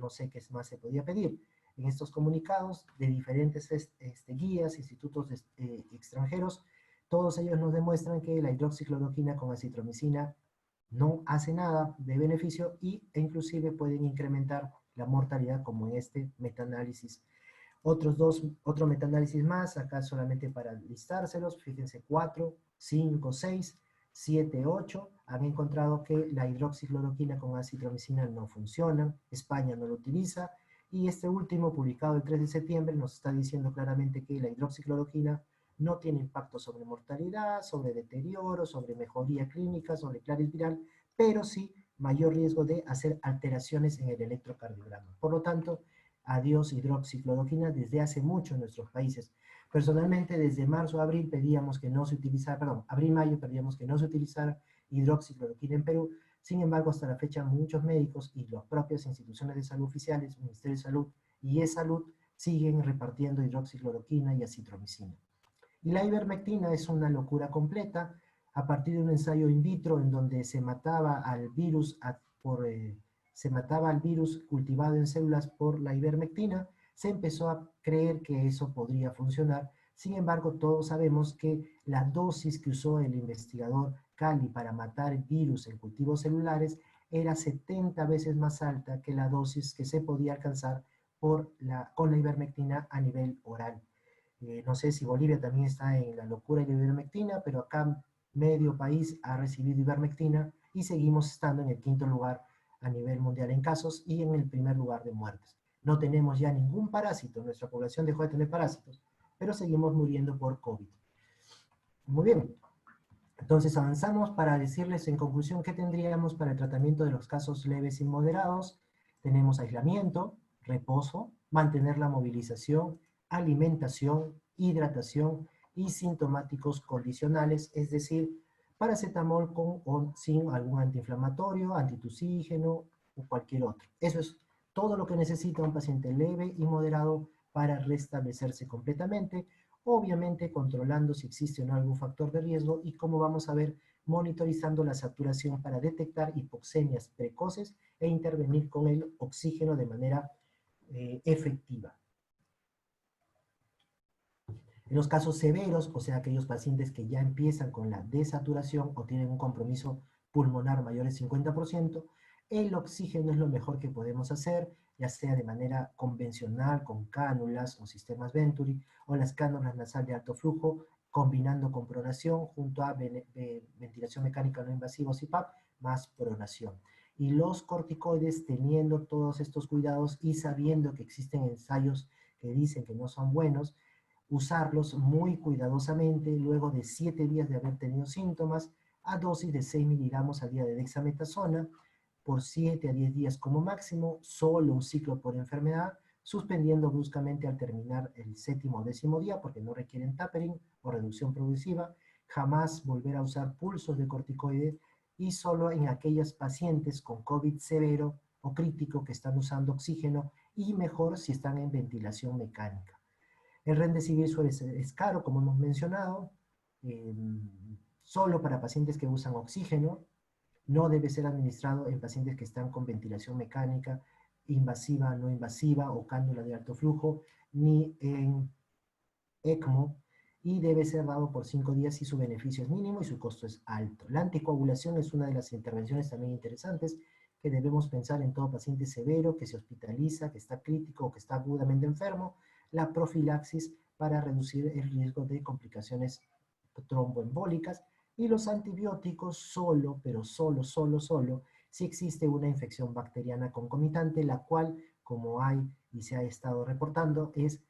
sé qué más se podía pedir. En estos comunicados de diferentes guías, institutos extranjeros, todos ellos nos demuestran que la hidroxicloroquina con acitromicina no hace nada de beneficio e inclusive pueden incrementar la mortalidad como en este metaanálisis. Otro metaanálisis más, acá solamente para listárselos, fíjense 4, 5, 6, 7, 8, han encontrado que la hidroxicloroquina con acitromicina no funciona, España no lo utiliza, Y este último, publicado el 3 de septiembre, nos está diciendo claramente que la hidroxicloroquina no tiene impacto sobre mortalidad, sobre deterioro, sobre mejoría clínica, sobre claris viral, pero sí mayor riesgo de hacer alteraciones en el electrocardiograma. Por lo tanto, adiós hidroxicloroquina desde hace mucho en nuestros países. Personalmente, desde marzo a abril pedíamos que no se utilizara, perdón, abril-mayo pedíamos que no se utilizara hidroxicloroquina en Perú. Sin embargo, hasta la fecha, muchos médicos y las propias instituciones de salud oficiales, Ministerio de Salud y E-Salud, siguen repartiendo hidroxicloroquina y acitromicina. Y la ivermectina es una locura completa. A partir de un ensayo in vitro en donde se mataba al virus se mataba al virus cultivado en células por la ivermectina, se empezó a creer que eso podría funcionar. Sin embargo, todos sabemos que la dosis que usó el investigador Cali para matar el virus en cultivos celulares era 70 veces más alta que la dosis que se podía alcanzar con la ivermectina a nivel oral. No sé si Bolivia también está en la locura de la ivermectina, pero acá medio país ha recibido ivermectina y seguimos estando en el quinto lugar a nivel mundial en casos y en el primer lugar de muertes. No tenemos ya ningún parásito, nuestra población dejó de tener parásitos, pero seguimos muriendo por COVID. Muy bien, entonces avanzamos para decirles en conclusión qué tendríamos para el tratamiento de los casos leves y moderados. Tenemos aislamiento, reposo, mantener la movilización, alimentación, hidratación y sintomáticos condicionales, es decir, paracetamol con o sin algún antiinflamatorio, antitusígeno o cualquier otro. Eso es todo lo que necesita un paciente leve y moderado para restablecerse completamente, obviamente controlando si existe o no algún factor de riesgo y, como vamos a ver, monitorizando la saturación para detectar hipoxemias precoces e intervenir con el oxígeno de manera efectiva. En los casos severos, o sea, aquellos pacientes que ya empiezan con la desaturación o tienen un compromiso pulmonar mayor del 50%, el oxígeno es lo mejor que podemos hacer, ya sea de manera convencional con cánulas o sistemas Venturi, o las cánulas nasal de alto flujo, combinando con pronación junto a ventilación mecánica no invasiva o CPAP, más pronación. Y los corticoides, teniendo todos estos cuidados y sabiendo que existen ensayos que dicen que no son buenos, usarlos muy cuidadosamente luego de 7 días de haber tenido síntomas, a dosis de 6 miligramos al día de dexametasona, por 7 a 10 días como máximo, solo un ciclo por enfermedad, suspendiendo bruscamente al terminar el séptimo o décimo día, porque no requieren tapering o reducción progresiva, jamás volver a usar pulsos de corticoides y solo en aquellas pacientes con COVID severo o crítico que están usando oxígeno y mejor si están en ventilación mecánica. El Remdesivir es caro, como hemos mencionado, eh, solo para pacientes que usan oxígeno, no debe ser administrado en pacientes que están con ventilación mecánica, invasiva, no invasiva o cánula de alto flujo, ni en ECMO, y debe ser dado por 5 días si su beneficio es mínimo y su costo es alto. La anticoagulación es una de las intervenciones también interesantes que debemos pensar en todo paciente severo que se hospitaliza, que está crítico o que está agudamente enfermo, la profilaxis para reducir el riesgo de complicaciones tromboembólicas, y los antibióticos solo, pero solo, si existe una infección bacteriana concomitante, la cual, como hay y se ha estado reportando, es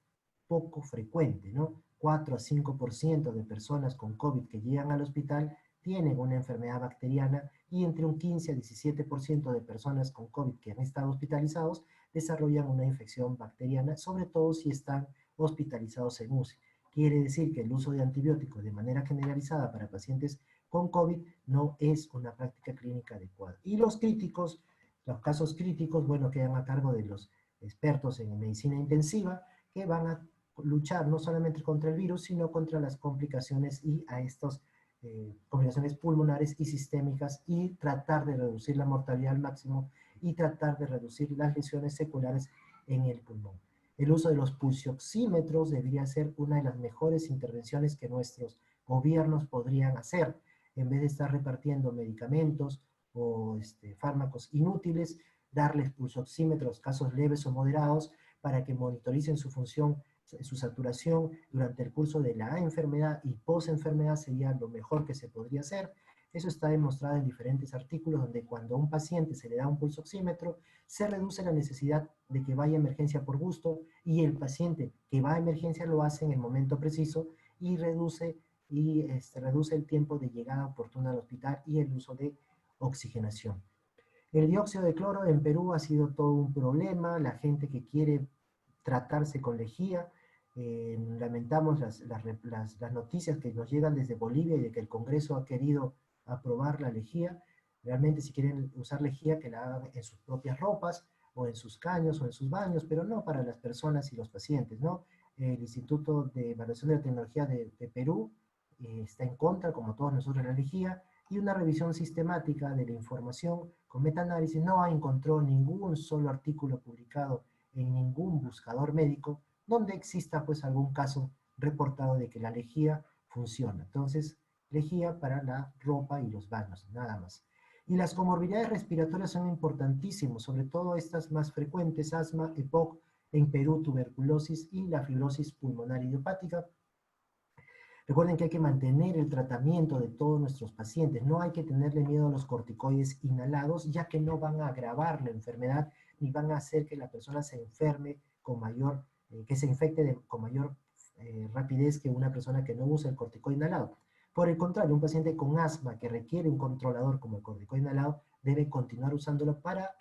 poco frecuente, ¿no? 4 a 5% de personas con COVID que llegan al hospital tienen una enfermedad bacteriana y entre un 15 a 17% de personas con COVID que han estado hospitalizados desarrollan una infección bacteriana, sobre todo si están hospitalizados en UCI. Quiere decir que el uso de antibióticos de manera generalizada para pacientes con COVID no es una práctica clínica adecuada. Y los críticos, los casos críticos, bueno, quedan a cargo de los expertos en medicina intensiva que van a luchar no solamente contra el virus, sino contra las complicaciones y a estas complicaciones pulmonares y sistémicas y tratar de reducir la mortalidad al máximo y tratar de reducir las lesiones seculares en el pulmón. El uso de los pulsioxímetros debería ser una de las mejores intervenciones que nuestros gobiernos podrían hacer. En vez de estar repartiendo medicamentos o fármacos inútiles, darles pulsioxímetros, casos leves o moderados, para que monitoricen su función, su saturación durante el curso de la enfermedad y post-enfermedad sería lo mejor que se podría hacer. Eso está demostrado en diferentes artículos donde cuando a un paciente se le da un pulso oxímetro, se reduce la necesidad de que vaya a emergencia por gusto y el paciente que va a emergencia lo hace en el momento preciso y reduce el tiempo de llegada oportuna al hospital y el uso de oxigenación. El dióxido de cloro en Perú ha sido todo un problema, la gente que quiere tratarse con lejía, lamentamos las noticias que nos llegan desde Bolivia y de que el Congreso ha querido aprobar la lejía. Realmente si quieren usar lejía que la hagan en sus propias ropas o en sus caños o en sus baños, pero no para las personas y los pacientes, ¿no? El Instituto de Evaluación de la Tecnología de Perú está en contra, como todos nosotros, de la lejía, y una revisión sistemática de la información con metaanálisis no encontró ningún solo artículo publicado en ningún buscador médico donde exista pues algún caso reportado de que la lejía funciona. Entonces, lejía para la ropa y los baños, nada más. Y las comorbilidades respiratorias son importantísimas, sobre todo estas más frecuentes, asma, EPOC, en Perú tuberculosis y la fibrosis pulmonar idiopática. Recuerden que hay que mantener el tratamiento de todos nuestros pacientes. No hay que tenerle miedo a los corticoides inhalados, ya que no van a agravar la enfermedad ni van a hacer que la persona se enferme con mayor, que se infecte con mayor rapidez que una persona que no usa el corticoide inhalado. Por el contrario, un paciente con asma que requiere un controlador como el corticoide inhalado debe continuar usándolo para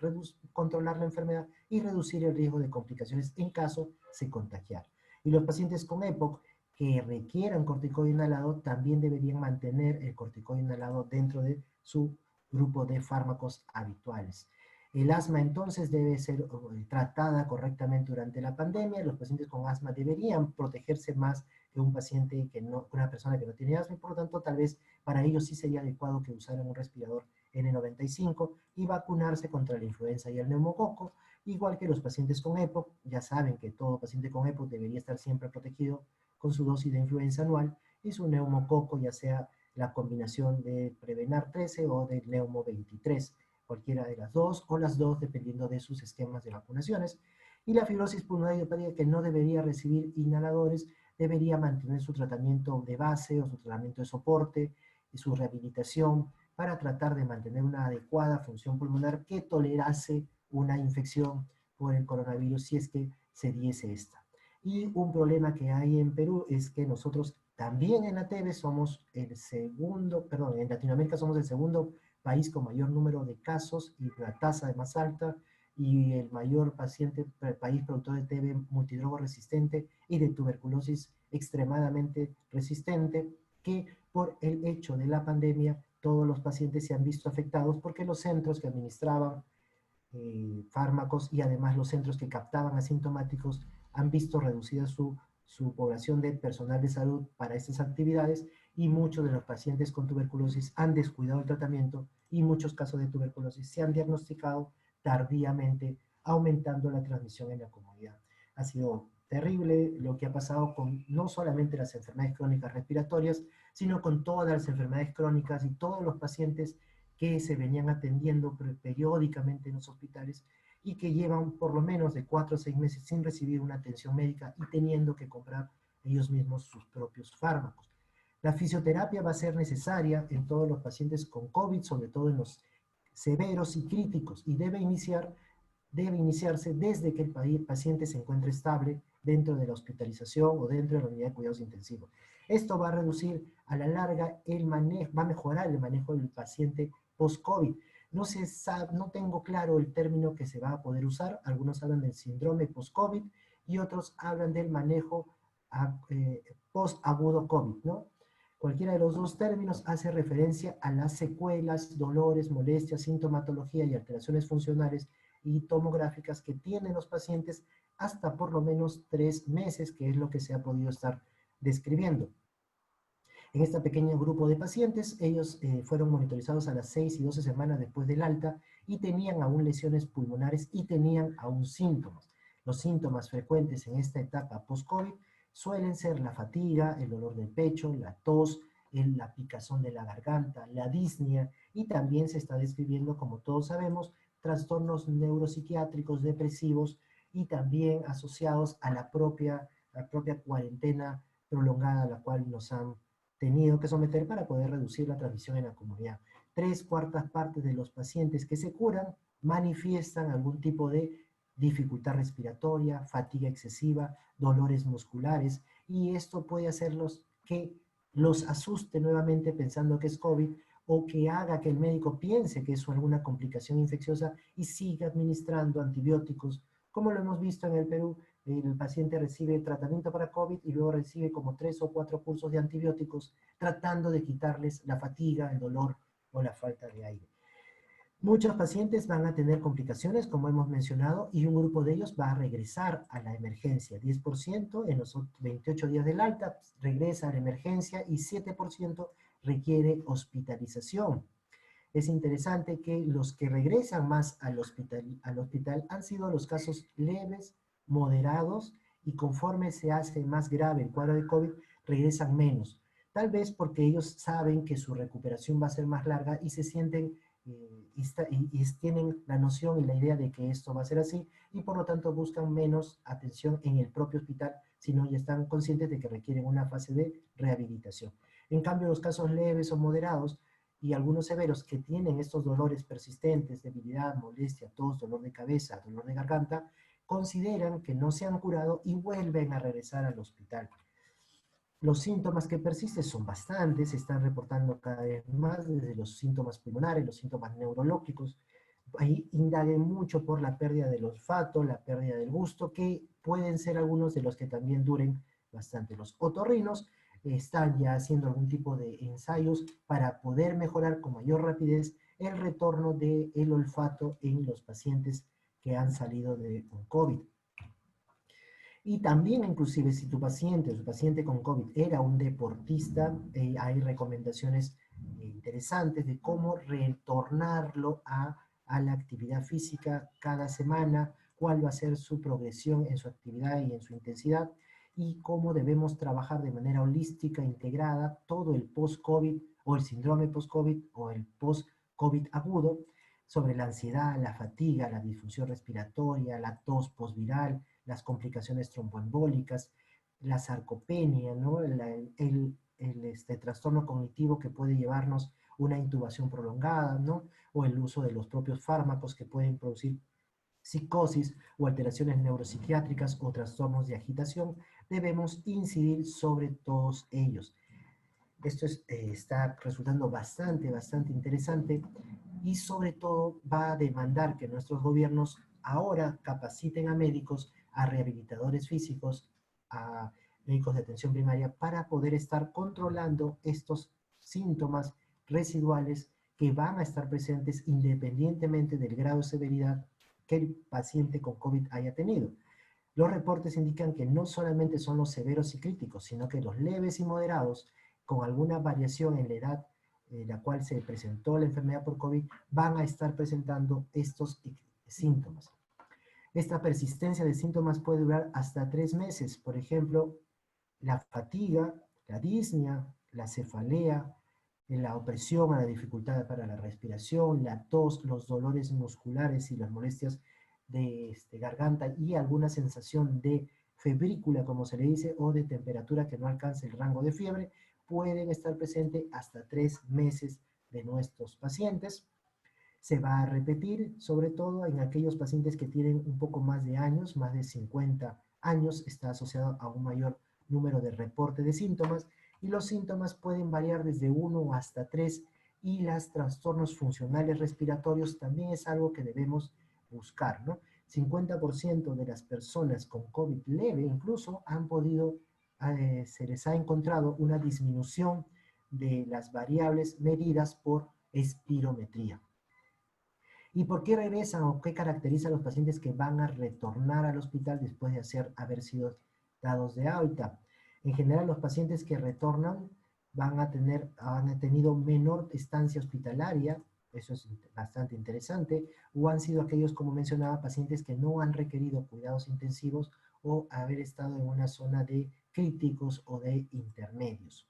controlar la enfermedad y reducir el riesgo de complicaciones en caso se contagiar. Y los pacientes con EPOC que requieran corticoide inhalado también deberían mantener el corticoide inhalado dentro de su grupo de fármacos habituales. El asma entonces debe ser tratada correctamente durante la pandemia. Los pacientes con asma deberían protegerse más que un paciente que no, una persona que no tiene asma y por lo tanto tal vez para ellos sí sería adecuado que usaran un respirador N95 y vacunarse contra la influenza y el neumococo, igual que los pacientes con EPOC. Ya saben que todo paciente con EPOC debería estar siempre protegido con su dosis de influenza anual y su neumococo, ya sea la combinación de Prevenar 13 o de Neumo 23, cualquiera de las dos o las dos, dependiendo de sus esquemas de vacunaciones. Y la fibrosis pulmonar idiopática, que no debería recibir inhaladores, debería mantener su tratamiento de base o su tratamiento de soporte y su rehabilitación para tratar de mantener una adecuada función pulmonar que tolerase una infección por el coronavirus si es que se diese esta. Y un problema que hay en Perú es que nosotros también en la TV somos el segundo, perdón, en Latinoamérica somos el segundo país con mayor número de casos y la tasa de más alta y el mayor país productor de TB multidrogo resistente y de tuberculosis extremadamente resistente, que por el hecho de la pandemia todos los pacientes se han visto afectados porque los centros que administraban fármacos y además los centros que captaban asintomáticos han visto reducida su población de personal de salud para estas actividades y muchos de los pacientes con tuberculosis han descuidado el tratamiento y muchos casos de tuberculosis se han diagnosticado tardíamente, aumentando la transmisión en la comunidad. Ha sido terrible lo que ha pasado con no solamente las enfermedades crónicas respiratorias, sino con todas las enfermedades crónicas y todos los pacientes que se venían atendiendo periódicamente en los hospitales y que llevan por lo menos de 4 a 6 meses sin recibir una atención médica y teniendo que comprar ellos mismos sus propios fármacos. La fisioterapia va a ser necesaria en todos los pacientes con COVID, sobre todo en los severos y críticos, y debe iniciarse desde que el paciente se encuentre estable dentro de la hospitalización o dentro de la unidad de cuidados intensivos. Esto va a reducir a la larga el manejo, va a mejorar el manejo del paciente post-COVID. No tengo claro el término que se va a poder usar. Algunos hablan del síndrome post-COVID y otros hablan del manejo post-agudo COVID, ¿no? Cualquiera de los dos términos hace referencia a las secuelas, dolores, molestias, sintomatología y alteraciones funcionales y tomográficas que tienen los pacientes hasta por lo menos 3 meses, que es lo que se ha podido estar describiendo. En este pequeño grupo de pacientes, ellos fueron monitorizados a las 6 y 12 semanas después del alta y tenían aún lesiones pulmonares y tenían aún síntomas. Los síntomas frecuentes en esta etapa post-COVID suelen ser la fatiga, el dolor del pecho, la tos, la picazón de la garganta, la disnea y también se está describiendo, como todos sabemos, trastornos neuropsiquiátricos, depresivos y también asociados a la propia cuarentena prolongada a la cual nos han tenido que someter para poder reducir la transmisión en la comunidad. 3/4 partes de los pacientes que se curan manifiestan algún tipo de dificultad respiratoria, fatiga excesiva, dolores musculares, y esto puede hacerlos que los asuste nuevamente pensando que es COVID o que haga que el médico piense que es alguna complicación infecciosa y siga administrando antibióticos. Como lo hemos visto en el Perú, el paciente recibe tratamiento para COVID y luego recibe como 3 o 4 cursos de antibióticos tratando de quitarles la fatiga, el dolor o la falta de aire. Muchos pacientes van a tener complicaciones, como hemos mencionado, y un grupo de ellos va a regresar a la emergencia. 10% en los 28 días del alta regresa a la emergencia y 7% requiere hospitalización. Es interesante que los que regresan más al hospital han sido los casos leves, moderados, y conforme se hace más grave el cuadro de COVID, regresan menos. Tal vez porque ellos saben que su recuperación va a ser más larga y se sienten y tienen la noción y la idea de que esto va a ser así, y por lo tanto buscan menos atención en el propio hospital, sino ya están conscientes de que requieren una fase de rehabilitación. En cambio, los casos leves o moderados y algunos severos que tienen estos dolores persistentes, debilidad, molestia, tos, dolor de cabeza, dolor de garganta, consideran que no se han curado y vuelven a regresar al hospital. Los síntomas que persisten son bastantes, se están reportando cada vez más, desde los síntomas pulmonares, los síntomas neurológicos. Ahí indaguen mucho por la pérdida del olfato, la pérdida del gusto, que pueden ser algunos de los que también duren bastante. Los otorrinos están ya haciendo algún tipo de ensayos para poder mejorar con mayor rapidez el retorno del olfato en los pacientes que han salido de un COVID. Y también, inclusive, si tu paciente o su paciente con COVID era un deportista, hay recomendaciones interesantes de cómo retornarlo a la actividad física cada semana, cuál va a ser su progresión en su actividad y en su intensidad, y cómo debemos trabajar de manera holística, integrada, todo el post-COVID o el síndrome post-COVID o el post-COVID agudo, sobre la ansiedad, la fatiga, la disfunción respiratoria, la tos postviral, las complicaciones tromboembólicas, la sarcopenia, ¿no? Trastorno cognitivo que puede llevarnos una intubación prolongada, ¿no? O el uso de los propios fármacos que pueden producir psicosis o alteraciones neuropsiquiátricas o trastornos de agitación. Debemos incidir sobre todos ellos. Esto está resultando bastante interesante, y sobre todo va a demandar que nuestros gobiernos ahora capaciten a médicos, a rehabilitadores físicos, a médicos de atención primaria para poder estar controlando estos síntomas residuales que van a estar presentes independientemente del grado de severidad que el paciente con COVID haya tenido. Los reportes indican que no solamente son los severos y críticos, sino que los leves y moderados, con alguna variación en la edad en la cual se presentó la enfermedad por COVID, van a estar presentando estos síntomas. Esta persistencia de síntomas puede durar hasta 3 meses. Por ejemplo, la fatiga, la disnea, la cefalea, la opresión a la dificultad para la respiración, la tos, los dolores musculares y las molestias de garganta, y alguna sensación de febrícula, como se le dice, o de temperatura que no alcanza el rango de fiebre, pueden estar presentes hasta 3 meses de nuestros pacientes. Se va a repetir, sobre todo en aquellos pacientes que tienen un poco más de años, más de 50 años, está asociado a un mayor número de reporte de síntomas, y los síntomas pueden variar desde 1 hasta 3, y los trastornos funcionales respiratorios también es algo que debemos buscar, ¿no? 50% de las personas con COVID leve incluso han podido, se les ha encontrado una disminución de las variables medidas por espirometría. ¿Y por qué regresan o qué caracteriza a los pacientes que van a retornar al hospital después de haber sido dados de alta? En general, los pacientes que retornan han tenido menor estancia hospitalaria, eso es bastante interesante, o han sido aquellos, como mencionaba, pacientes que no han requerido cuidados intensivos o haber estado en una zona de críticos o de intermedios.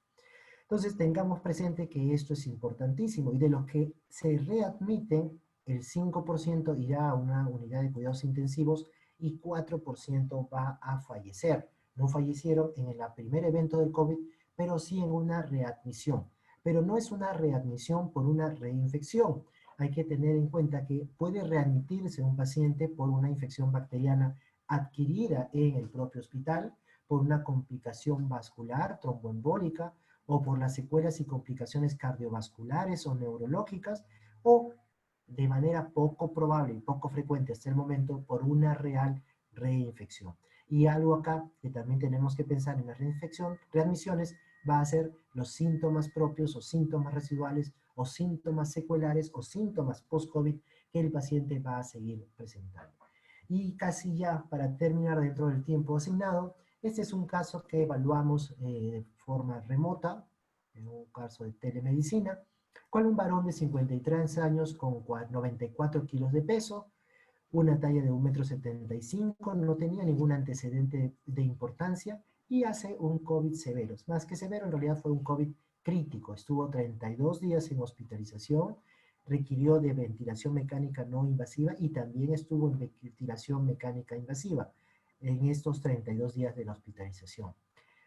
Entonces, tengamos presente que esto es importantísimo, y de los que se readmiten, el 5% irá a una unidad de cuidados intensivos y 4% va a fallecer. No fallecieron en el primer evento del COVID, pero sí en una readmisión. pero no es una readmisión por una reinfección. Hay que tener en cuenta que puede readmitirse un paciente por una infección bacteriana adquirida en el propio hospital, por una complicación vascular, tromboembólica, o por las secuelas y complicaciones cardiovasculares o neurológicas, o de manera poco probable y poco frecuente hasta el momento, por una real reinfección. Y algo acá que también tenemos que pensar en la reinfección, readmisiones, va a ser los síntomas propios o síntomas residuales o síntomas secuelares o síntomas post-COVID que el paciente va a seguir presentando. Y casi ya para terminar dentro del tiempo asignado, este es un caso que evaluamos de forma remota, en un caso de telemedicina, con un varón de 53 años con 94 kilos de peso, una talla de 1,75 m, no tenía ningún antecedente de importancia y hace un COVID severo. Más que severo, en realidad fue un COVID crítico. Estuvo 32 días en hospitalización, requirió de ventilación mecánica no invasiva y también estuvo en ventilación mecánica invasiva en estos 32 días de la hospitalización.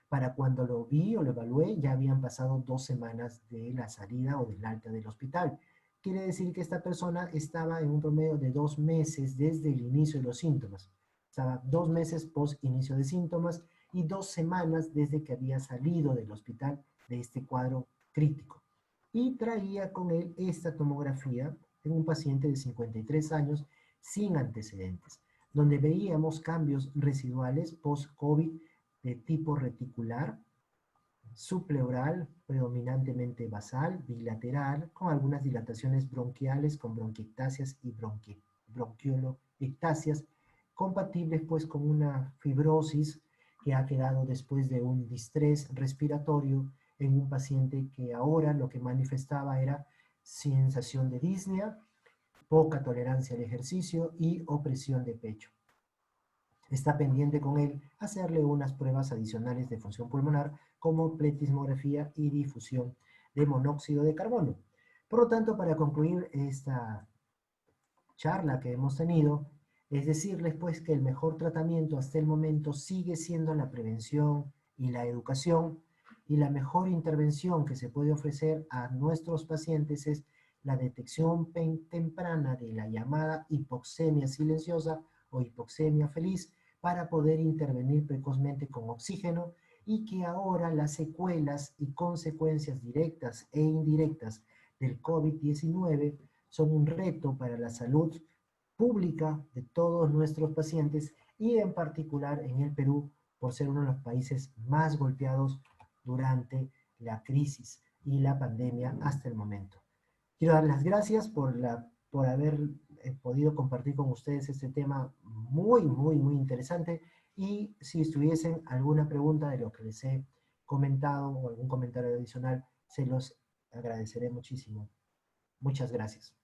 Para cuando lo vi o lo evalué, ya habían pasado 2 semanas de la salida o del alta del hospital. Quiere decir que esta persona estaba en un promedio de 2 meses desde el inicio de los síntomas. Estaba 2 meses post inicio de síntomas y 2 semanas desde que había salido del hospital de este cuadro crítico. Y traía con él esta tomografía en un paciente de 53 años sin antecedentes, donde veíamos cambios residuales post-COVID de tipo reticular, subpleural, predominantemente basal, bilateral, con algunas dilataciones bronquiales, con bronquiectasias y bronquioloectasias, compatibles pues con una fibrosis que ha quedado después de un distrés respiratorio en un paciente que ahora lo que manifestaba era sensación de disnea, poca tolerancia al ejercicio y opresión de pecho. Está pendiente con él hacerle unas pruebas adicionales de función pulmonar como pletismografía y difusión de monóxido de carbono. Por lo tanto, para concluir esta charla que hemos tenido, es decirles pues que el mejor tratamiento hasta el momento sigue siendo la prevención y la educación, y la mejor intervención que se puede ofrecer a nuestros pacientes es la detección temprana de la llamada hipoxemia silenciosa o hipoxemia feliz, para poder intervenir precozmente con oxígeno, y que ahora las secuelas y consecuencias directas e indirectas del COVID-19 son un reto para la salud pública de todos nuestros pacientes y en particular en el Perú, por ser uno de los países más golpeados durante la crisis y la pandemia hasta el momento. Quiero dar las gracias por haber podido compartir con ustedes este tema muy interesante, y si tuviesen alguna pregunta de lo que les he comentado o algún comentario adicional, se los agradeceré muchísimo. Muchas gracias.